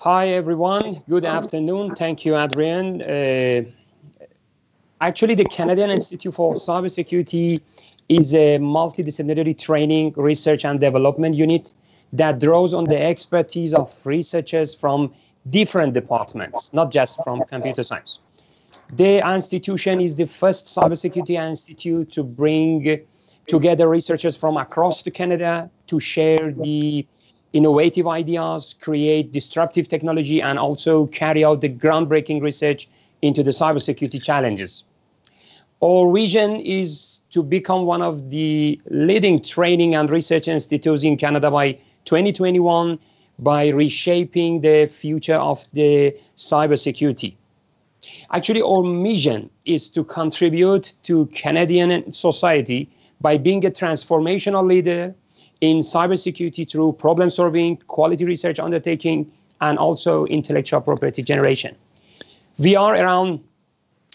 Hi, everyone. Good afternoon. Thank you, Adrian. Actually, the Canadian Institute for Cybersecurity is a multidisciplinary training, research, and development unit that draws on the expertise of researchers from different departments, not just from computer science. The institution is the first cybersecurity institute to bring together researchers from across Canada to share the innovative ideas, create disruptive technology, and also carry out the groundbreaking research into the cybersecurity challenges. Our vision is to become one of the leading training and research institutes in Canada by 2021 by reshaping the future of the cybersecurity. Actually, our mission is to contribute to Canadian society by being a transformational leader in cybersecurity through problem solving, quality research undertaking, and also intellectual property generation. We are around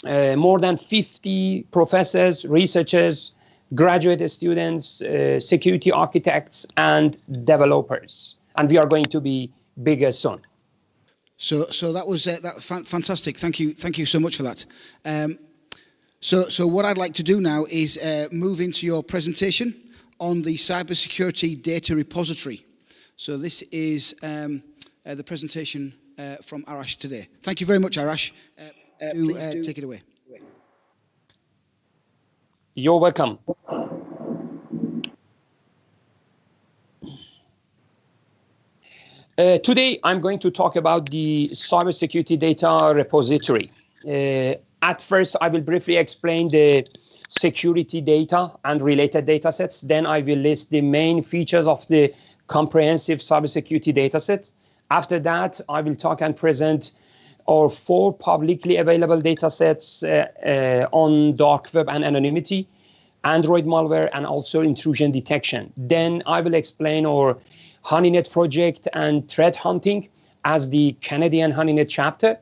more than 50 professors, researchers, graduate students, security architects, and developers. And we are going to be bigger soon. So that was fantastic. Thank you so much for that. So what I'd like to do now is move into your presentation on the cybersecurity data repository. So this is the presentation from Arash today. Thank you very much, Arash. Take it away. You're welcome. Today, I'm going to talk about the cybersecurity data repository. At first, I will briefly explain the security data and related data sets. Then I will list the main features of the comprehensive cybersecurity data set. After that, I will talk and present our 4 publicly available data sets on dark web and anonymity, Android malware, and also intrusion detection. Then I will explain our Honeynet project and threat hunting as the Canadian Honeynet chapter.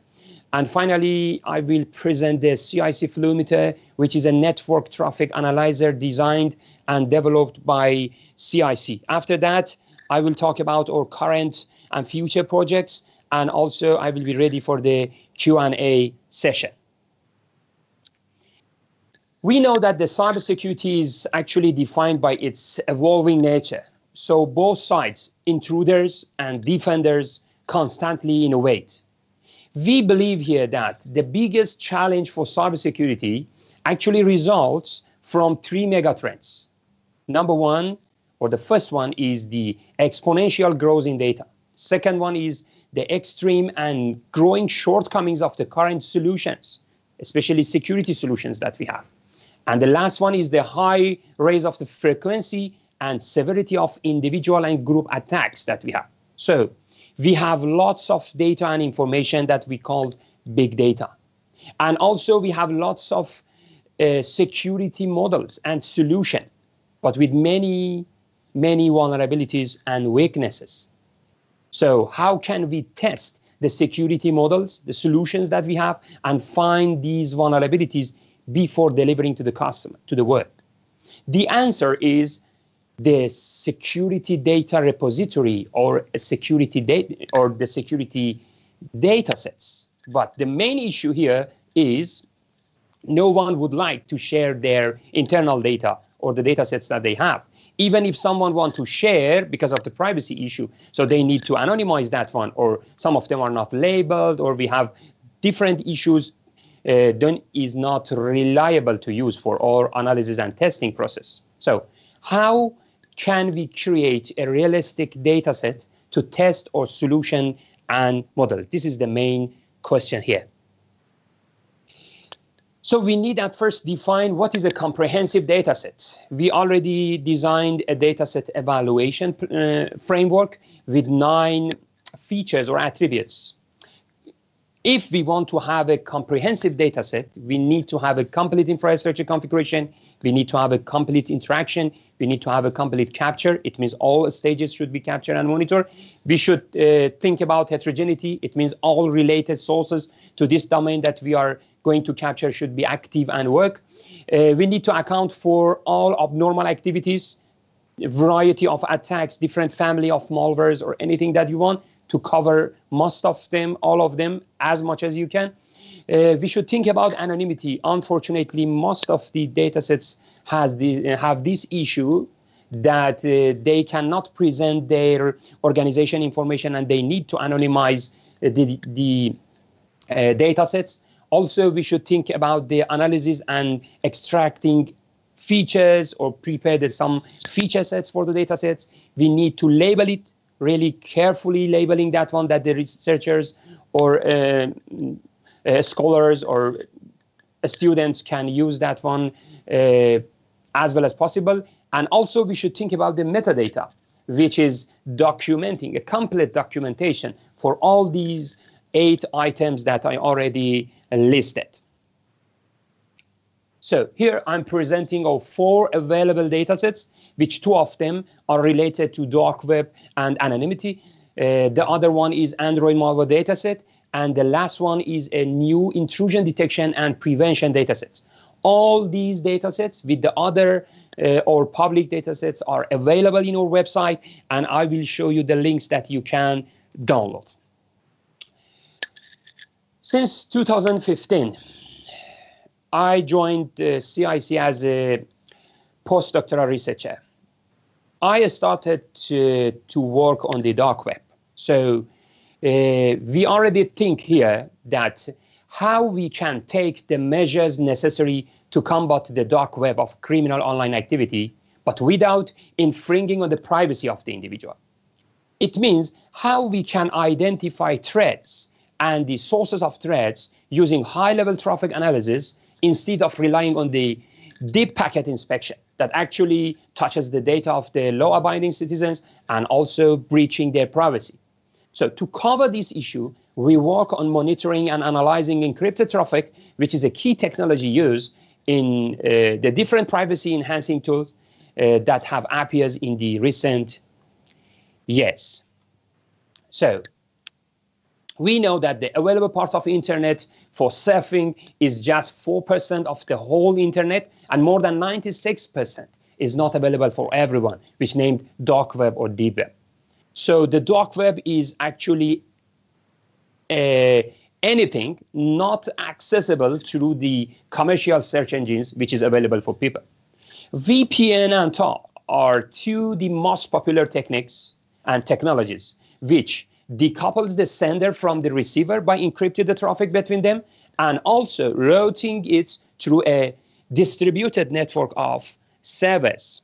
And finally, I will present the CIC Flumeter, which is a network traffic analyzer designed and developed by CIC. After that, I will talk about our current and future projects, and also I will be ready for the Q&A session. We know that the cybersecurity is actually defined by its evolving nature. So both sides, intruders and defenders, constantly innovate. We believe here that the biggest challenge for cybersecurity actually results from 3 megatrends. Number one, or the first one, is the exponential growth in data. Second one is the extreme and growing shortcomings of the current solutions, especially security solutions that we have. And the last one is the high rise of the frequency and severity of individual and group attacks that we have. So we have lots of data and information that we call big data. And also we have lots of security models and solutions, but with many vulnerabilities and weaknesses. So how can we test the security models, the solutions that we have, and find these vulnerabilities before delivering to the customer, to the world? The answer is the security data repository, or the security data sets. But the main issue here is no one would like to share their internal data or the data sets that they have. Even if someone wants to share because of the privacy issue, so they need to anonymize that one, or some of them are not labeled, or we have different issues, then is not reliable to use for our analysis and testing process. So how can we create a realistic data set to test our solution and model? This is the main question here. So we need at first define what is a comprehensive data set. We already designed a data set evaluation framework with 9 features or attributes. If we want to have a comprehensive data set, we need to have a complete infrastructure configuration. We need to have a complete interaction. We need to have a complete capture. It means all stages should be captured and monitored. We should think about heterogeneity. It means all related sources to this domain that we are going to capture should be active and work. We need to account for all abnormal activities, a variety of attacks, different family of malwares, or anything that you want. to cover most of them, all of them, as much as you can. We should think about anonymity. Unfortunately, most of the datasets have this issue that they cannot present their organization information and they need to anonymize the datasets. Also, we should think about the analysis and extracting features or prepare some feature sets for the datasets. We need to label it really carefully, labeling that one that the researchers or scholars or students can use that one as well as possible. And also we should think about the metadata, which is documenting, a complete documentation for all these 8 items that I already listed. So here I'm presenting 4 available datasets, which 2 of them are related to dark web and anonymity. The other one is Android malware dataset, and the last one is a new intrusion detection and prevention datasets. All these datasets with the other or public datasets are available in our website, and I will show you the links that you can download. Since 2015, I joined CIC as a postdoctoral researcher. I started to work on the dark web. So we already think here that how we can take the measures necessary to combat the dark web of criminal online activity, but without infringing on the privacy of the individual. It means how we can identify threats and the sources of threats using high-level traffic analysis instead of relying on the deep packet inspection that actually touches the data of the law-abiding citizens and also breaching their privacy. So to cover this issue, we work on monitoring and analyzing encrypted traffic, which is a key technology used in the different privacy-enhancing tools that have appeared in the recent years. So we know that the available part of the internet for surfing is just 4% of the whole internet, and more than 96% is not available for everyone, which named dark web or deep web. So the dark web is actually anything not accessible through the commercial search engines, which is available for people. VPN and Tor are 2 of the most popular techniques and technologies, which decouples the sender from the receiver by encrypting the traffic between them and also routing it through a distributed network of servers.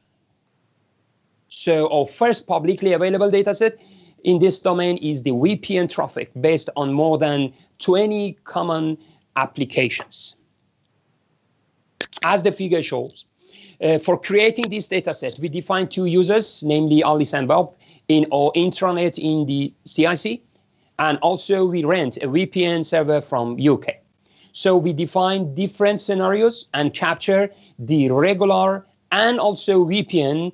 So our first publicly available dataset in this domain is the VPN traffic based on more than 20 common applications. As the figure shows, for creating this dataset, we define 2 users, namely Alice and Bob, in our intranet in the CIC, and also we rent a VPN server from UK. So we define different scenarios and capture the regular and also VPN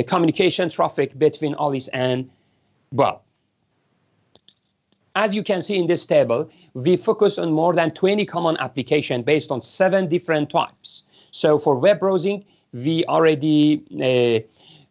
communication traffic between Alice and Bob. As you can see in this table, we focus on more than 20 common applications based on 7 different types. So for web browsing, we already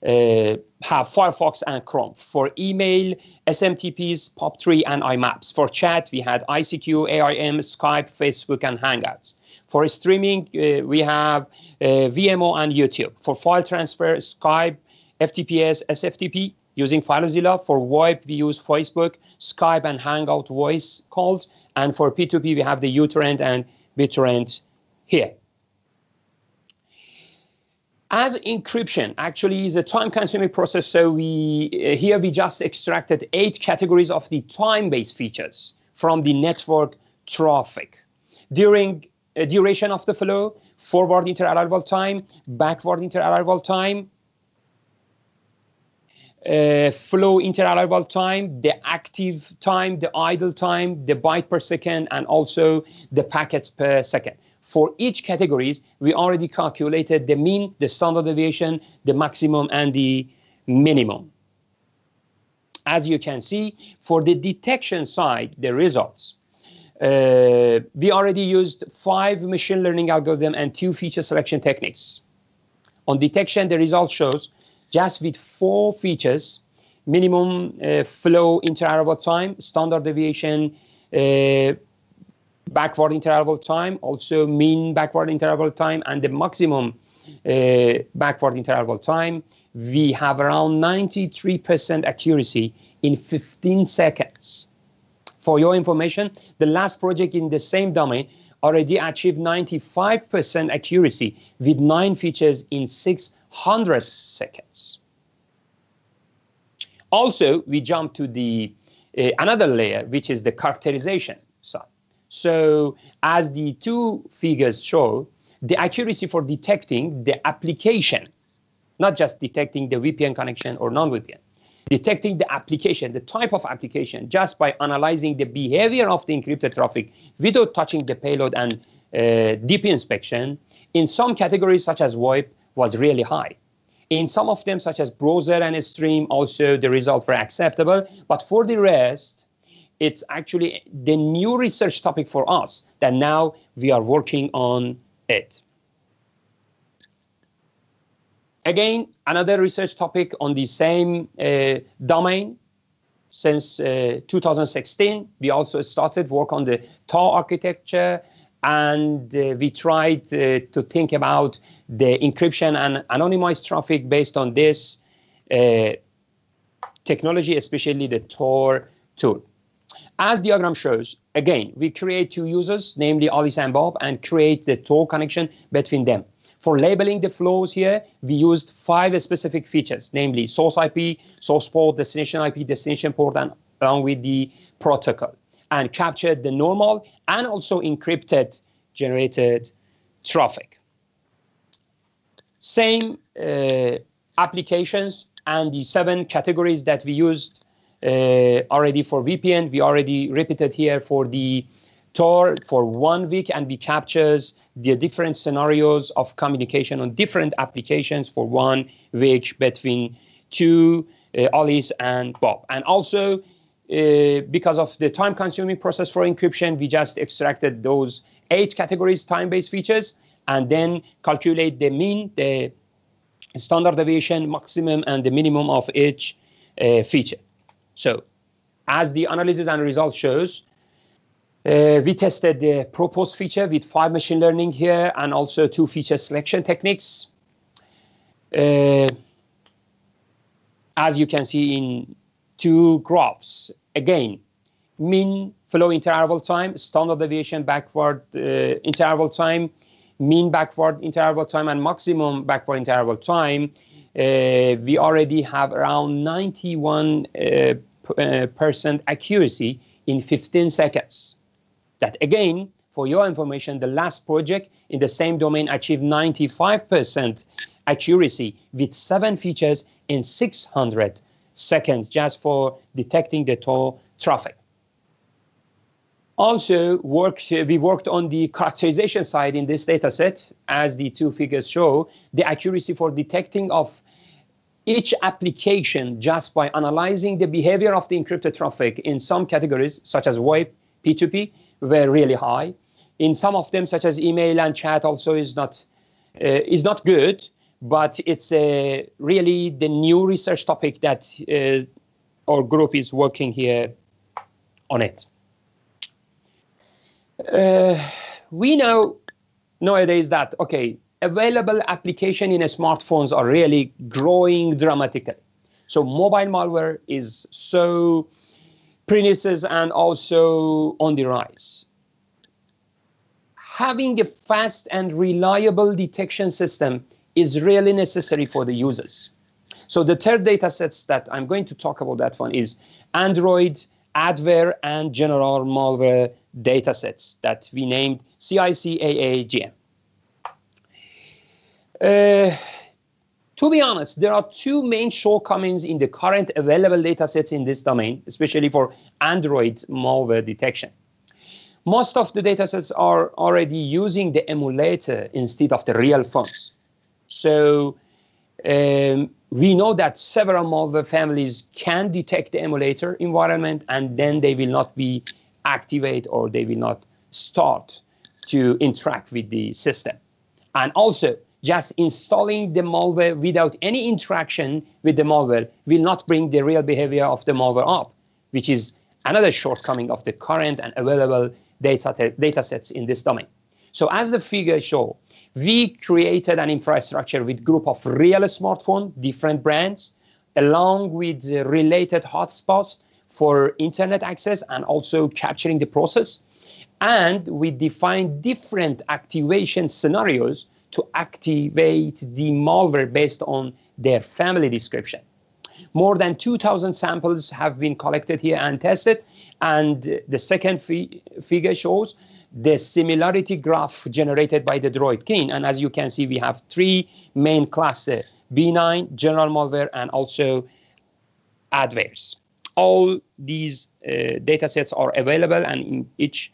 have Firefox and Chrome. For email, SMTPs, POP3, and IMAPs. For chat, we had ICQ, AIM, Skype, Facebook, and Hangouts. For streaming, we have VMO and YouTube. For file transfer, Skype, FTPS, SFTP, using FileZilla. For VoIP, we use Facebook, Skype, and Hangout voice calls. And for P2P, we have the uTorrent and BitTorrent here. As encryption actually is a time-consuming process, so here we just extracted 8 categories of the time-based features from the network traffic. During duration of the flow, forward inter-arrival time, backward inter-arrival time, flow inter-arrival time, the active time, the idle time, the byte per second, and also the packets per second. For each categories, we already calculated the mean, the standard deviation, the maximum, and the minimum. As you can see, for the detection side, the results, we already used 5 machine learning algorithms and 2 feature selection techniques. On detection, the result shows just with 4 features, minimum flow interval time, standard deviation, backward interval time, also mean backward interval time, and the maximum backward interval time. We have around 93% accuracy in 15 seconds. For your information, the last project in the same domain already achieved 95% accuracy with 9 features in 600 seconds. Also, we jump to the another layer, which is the characterization side. So as the two figures show, the accuracy for detecting the application, not just detecting the VPN connection or non-VPN, detecting the application, the type of application, just by analyzing the behavior of the encrypted traffic without touching the payload and deep inspection, in some categories such as VoIP was really high. In some of them, such as browser and stream, also the results were acceptable. But for the rest, it's actually the new research topic for us that now we are working on it. Again, another research topic on the same domain. Since 2016, we also started work on the TAW architecture, and we tried to think about the encryption and anonymized traffic based on this technology, especially the Tor tool. As diagram shows, again, we create two users, namely Alice and Bob, and create the Tor connection between them. For labeling the flows here, we used 5 specific features, namely source IP, source port, destination IP, destination port, and along with the protocol, and captured the normal and also encrypted generated traffic. Same applications and the 7 categories that we used already for VPN, we already repeated here for the Tor for 1 week, and we captures the different scenarios of communication on different applications for 1 week between Alice and Bob. And also, because of the time-consuming process for encryption, we just extracted those 8 categories time-based features and then calculate the mean, the standard deviation, maximum, and the minimum of each feature. So, as the analysis and results shows, we tested the proposed feature with 5 machine learning here and also 2 feature selection techniques. As you can see in 2 graphs, again, mean flow interval time, standard deviation backward interval time, mean backward interval time, and maximum backward interval time. We already have around 91% accuracy in 15 seconds. That again, for your information, the last project in the same domain achieved 95% accuracy with 7 features in 600 seconds just for detecting the Tor traffic. Also, we worked on the characterization side in this data set. As the 2 figures show, the accuracy for detecting of each application just by analyzing the behavior of the encrypted traffic in some categories, such as VoIP, P2P, were really high. In some of them, such as email and chat, also is not good, but it's really the new research topic that our group is working here on it. We know nowadays that, okay, available application in smartphones are really growing dramatically. So mobile malware is so pernicious and also on the rise. Having a fast and reliable detection system is really necessary for the users. So the third data sets that I'm going to talk about, that one is Android, adware, and general malware data sets that we named CICAA-GM. To be honest, there are 2 main shortcomings in the current available data sets in this domain, especially for Android malware detection. Most of the data sets are already using the emulator instead of the real phones. So we know that several malware families can detect the emulator environment, and then they will not be activated or they will not start to interact with the system. And also, just installing the malware without any interaction with the malware will not bring the real behavior of the malware up, which is another shortcoming of the current and available data sets in this domain. So as the figures show, we created an infrastructure with group of real smartphone, different brands, along with related hotspots for internet access and also capturing the process. And we defined different activation scenarios to activate the malware based on their family description. More than 2,000 samples have been collected here and tested. And the second figure shows the similarity graph generated by the Droid King. And as you can see, we have three main classes: benign, general malware, and also adwares. All these data sets are available, and in each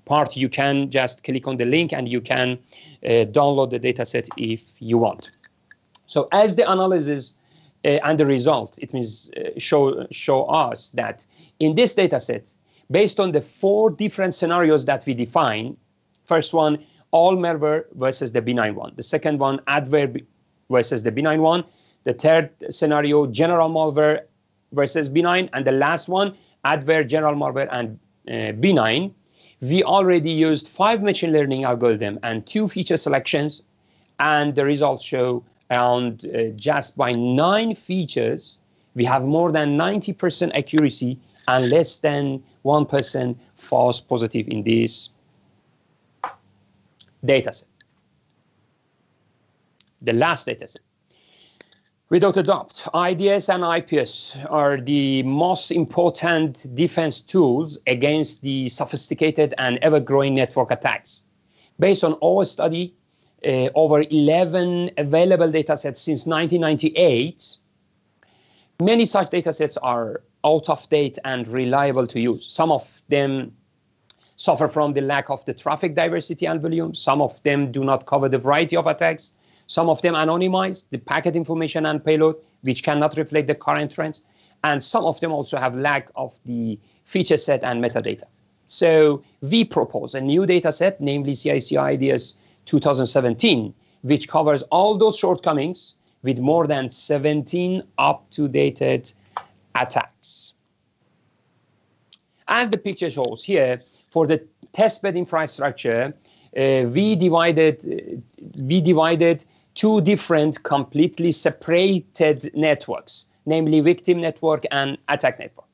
part you can just click on the link and you can download the data set if you want. So as the analysis and the result, it means show us that in this data set, based on the 4 different scenarios that we define, first one, all malware versus the benign one. The second one, adware versus the benign one. The third scenario, general malware versus benign. And the last one, adware, general malware, and benign. We already used 5 machine learning algorithms and 2 feature selections. And the results show around just by 9 features, we have more than 90% accuracy and less than 1% false positive in this dataset. The last dataset. Without a doubt, IDS and IPS are the most important defense tools against the sophisticated and ever-growing network attacks. Based on our study, over 11 available datasets since 1998, many such datasets are out of date and reliable to use. Some of them suffer from the lack of the traffic diversity and volume. Some of them do not cover the variety of attacks. Some of them anonymize the packet information and payload, which cannot reflect the current trends. And some of them also have lack of the feature set and metadata. So we propose a new data set, namely CIC-IDS 2017, which covers all those shortcomings with more than 17 up-to-date attacks. As the picture shows here, for the testbed infrastructure, we divided 2 different completely separated networks, namely victim network and attack network.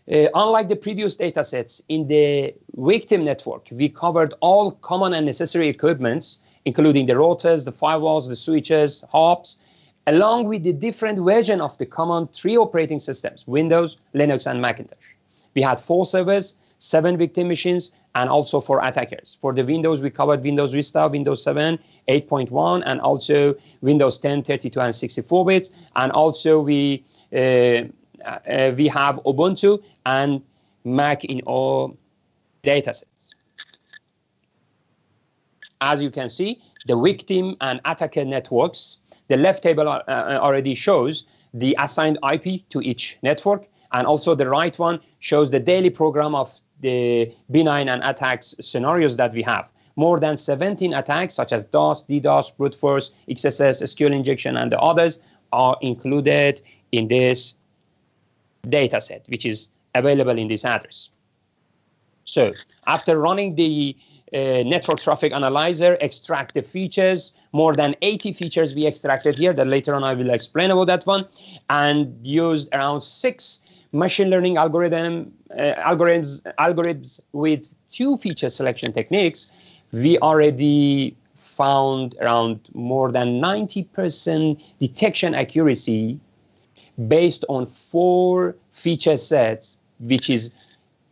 Unlike the previous data sets, in the victim network, we covered all common and necessary equipments, including the routers, the firewalls, the switches, hubs, along with the different version of the common 3 operating systems, Windows, Linux, and Macintosh. We had 4 servers, 7 victim machines, and also 4 attackers. For the Windows, we covered Windows Vista, Windows 7, 8.1, and also Windows 10, 32, and 64 bits. And also we have Ubuntu and Mac in all datasets. As you can see, the victim and attacker networks, the left table already shows the assigned IP to each network, and also the right one shows the daily program of the benign and attacks scenarios that we have. More than 17 attacks, such as DOS, DDoS, brute force, XSS, SQL injection, and the others are included in this data set, which is available in this address. So after running the network traffic analyzer, extract the features, more than 80 features we extracted here, that later on I will explain about that one, and used around 6 machine learning algorithms with 2 feature selection techniques. We already found around more than 90% detection accuracy based on 4 feature sets, which is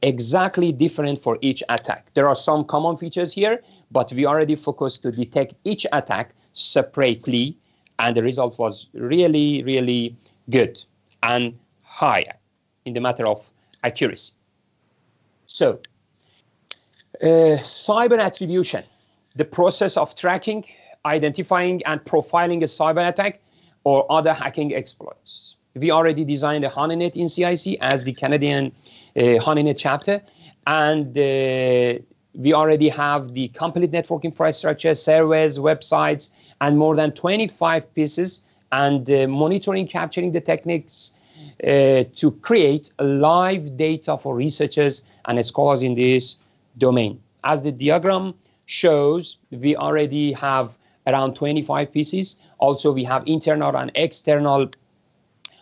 exactly different for each attack. There are some common features here, but we already focused to detect each attack separately, and the result was really, really good and high in the matter of accuracy. So, cyber attribution, the process of tracking, identifying, and profiling a cyber attack or other hacking exploits. We already designed a honeynet in CIC as the Canadian honeynet chapter, and we already have the complete network infrastructure, servers, websites, and more than 25 pieces, and monitoring, capturing the techniques to create live data for researchers and scholars in this domain. As the diagram shows, we already have around 25 pieces. Also, we have internal and external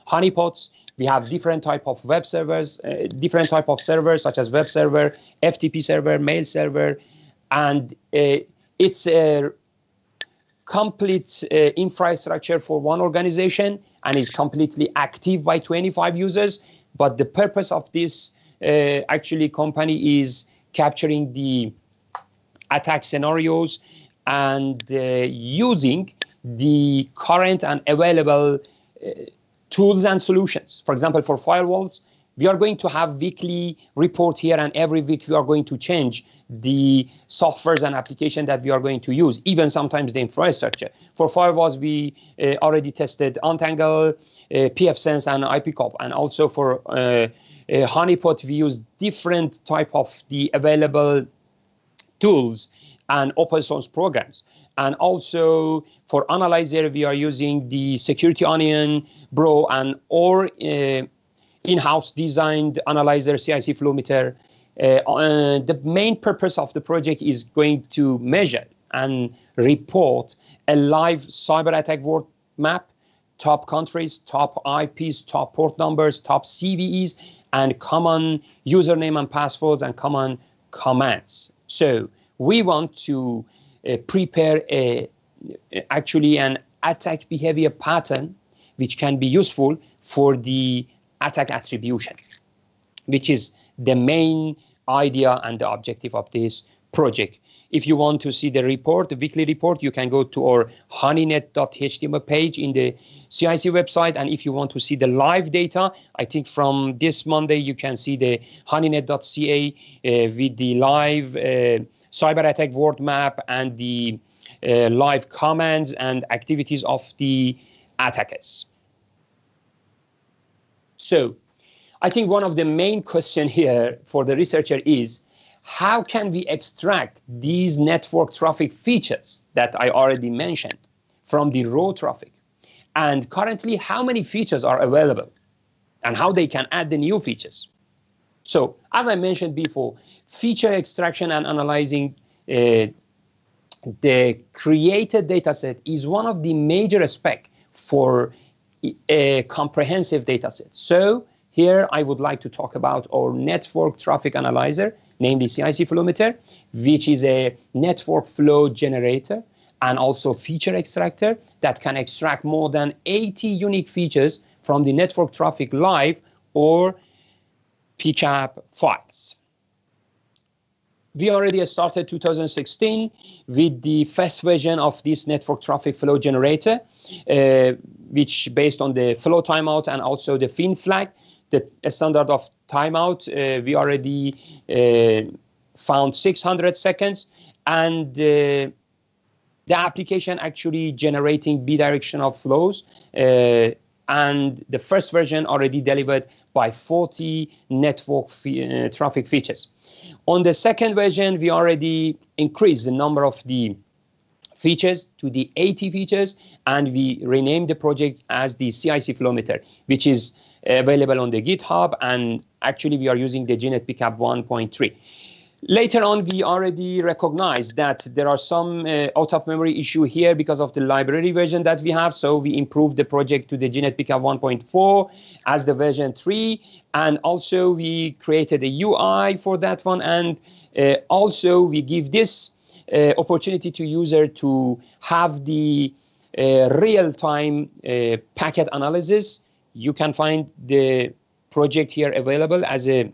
honeypots. We have different type of web servers, different type of servers such as web server, FTP server, mail server, and it's a complete infrastructure for one organization, and is completely active by 25 users. But the purpose of this actually company is capturing the attack scenarios and using the current and available tools and solutions. For example, for firewalls, we are going to have weekly report here, and every week we are going to change the softwares and application that we are going to use, even sometimes the infrastructure. For firewalls, we already tested Untangle, pfSense, and IPCOP. And also for honeypot, we use different type of the available tools and open source programs. And also for analyzer, we are using the Security Onion, Bro, and or in-house designed analyzer, CIC flow meter. The main purpose of the project is going to measure and report a live cyber attack world map, top countries, top IPs, top port numbers, top CVEs, and common username and passwords and common commands. So we want to prepare actually an attack behavior pattern which can be useful for the attack attribution, which is the main idea and the objective of this project. If you want to see the report, the weekly report, you can go to our honeynet.html page in the CIC website. And if you want to see the live data, I think from this Monday, you can see the honeynet.ca with the live cyber attack world map and the live commands and activities of the attackers. So I think one of the main questions here for the researcher is, how can we extract these network traffic features that I already mentioned from the raw traffic? And currently, how many features are available and how they can add the new features? So as I mentioned before, feature extraction and analyzing the created dataset is one of the major aspects for a comprehensive dataset. So here I would like to talk about our network traffic analyzer, namely CIC flow meter, which is a network flow generator and also feature extractor that can extract more than 80 unique features from the network traffic live or PCAP files. We already started 2016 with the first version of this network traffic flow generator, which based on the flow timeout and also the fin flag, the standard of timeout, we already found 600 seconds, and the application actually generating bidirectional flows, and the first version already delivered by 40 network traffic features. On the second version, we already increased the number of the features to the 80 features, and we renamed the project as the CIC flow meter, which is available on the GitHub, and actually we are using the GNet PCAP 1.3. Later on, we already recognized that there are some out-of-memory issue here because of the library version that we have, so we improved the project to the GNet PCAP 1.4 as the version 3, and also we created a UI for that one, and also we give this opportunity to user to have the real-time packet analysis. You can find the project here available as a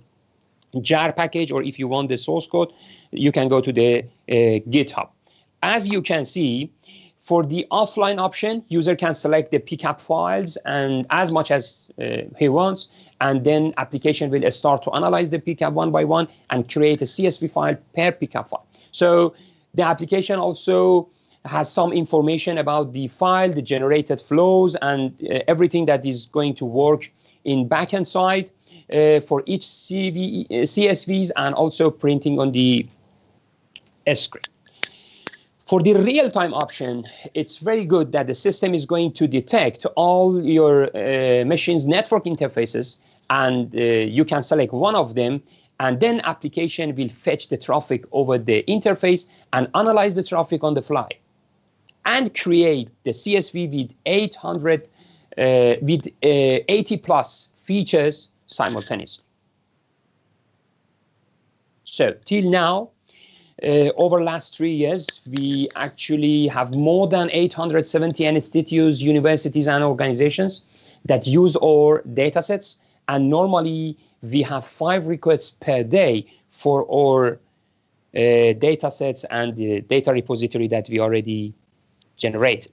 jar package, or if you want the source code, you can go to the GitHub. As you can see, for the offline option, user can select the PCAP files and as much as he wants, and then application will start to analyze the PCAP one by one and create a CSV file per PCAP file. So the application also has some information about the file, the generated flows, and everything that is going to work in backend side for each CSVs, and also printing on the script. For the real-time option, it's very good that the system is going to detect all your machine's network interfaces, and you can select one of them, and then application will fetch the traffic over the interface and analyze the traffic on the fly and create the CSV with 80 plus features simultaneously. So till now, over last 3 years, we actually have more than 870 institutes, universities, and organizations that use our datasets. And normally, we have 5 requests per day for our datasets and the data repository that we already generate.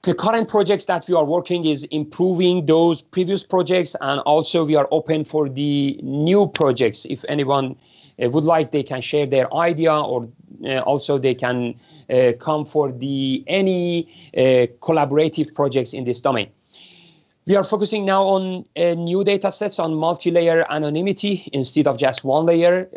The current projects that we are working is improving those previous projects, and also we are open for the new projects. If anyone would like, they can share their idea, or also they can come for any collaborative projects in this domain. We are focusing now on new data sets on multi-layer anonymity instead of just one layer.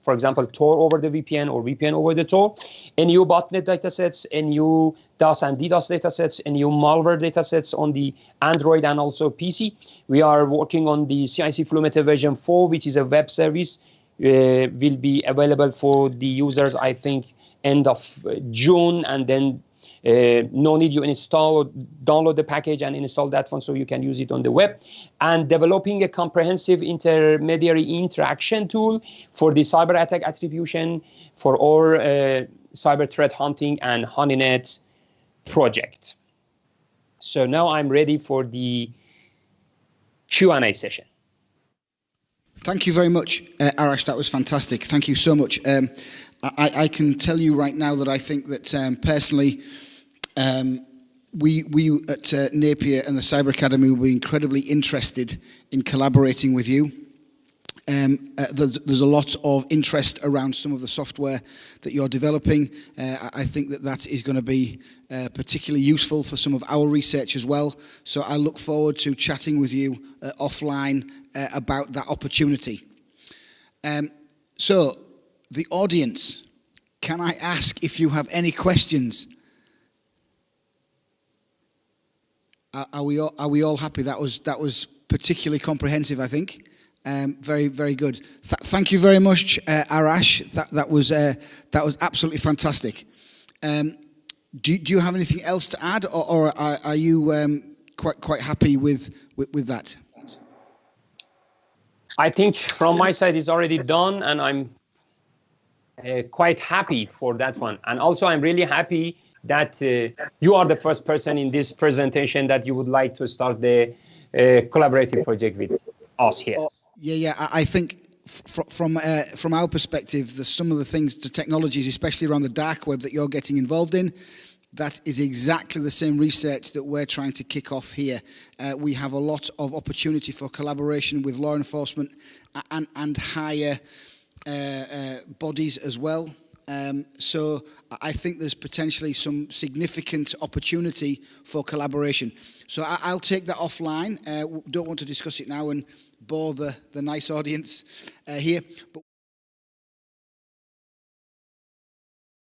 For example, Tor over the VPN or VPN over the Tor. A new botnet datasets, a new DOS and DDoS datasets, a new malware datasets on the Android and also PC. We are working on the CIC Flumeter version 4, which is a web service. Will be available for the users, I think, end of June, and then no need you download the package and install that one so you can use it on the web. And developing a comprehensive intermediary interaction tool for the cyber attack attribution for our cyber threat hunting and honeynet project. So now I'm ready for the Q&A session. Thank you very much, Arash. That was fantastic. Thank you so much. I can tell you right now that I think that personally, we at Napier and the Cyber Academy will be incredibly interested in collaborating with you. There's a lot of interest around some of the software that you're developing. I think that is going to be particularly useful for some of our research as well. So I look forward to chatting with you offline about that opportunity. So the audience, can I ask if you have any questions? Are we all happy? That was particularly comprehensive, I think. Very, very good. Thank you very much, Arash. That was absolutely fantastic. Do you have anything else to add, or are you quite happy with that? I think from my side it's already done, and I'm quite happy for that one. And also I'm really happy that you are the first person in this presentation that you would like to start the collaborative project with us here. Yeah. I think from our perspective, some of the things, the technologies, especially around the dark web that you're getting involved in, that is exactly the same research that we're trying to kick off here. We have a lot of opportunity for collaboration with law enforcement and higher bodies as well. So I think there's potentially some significant opportunity for collaboration. So I'll take that offline. Don't want to discuss it now and bore the nice audience here. But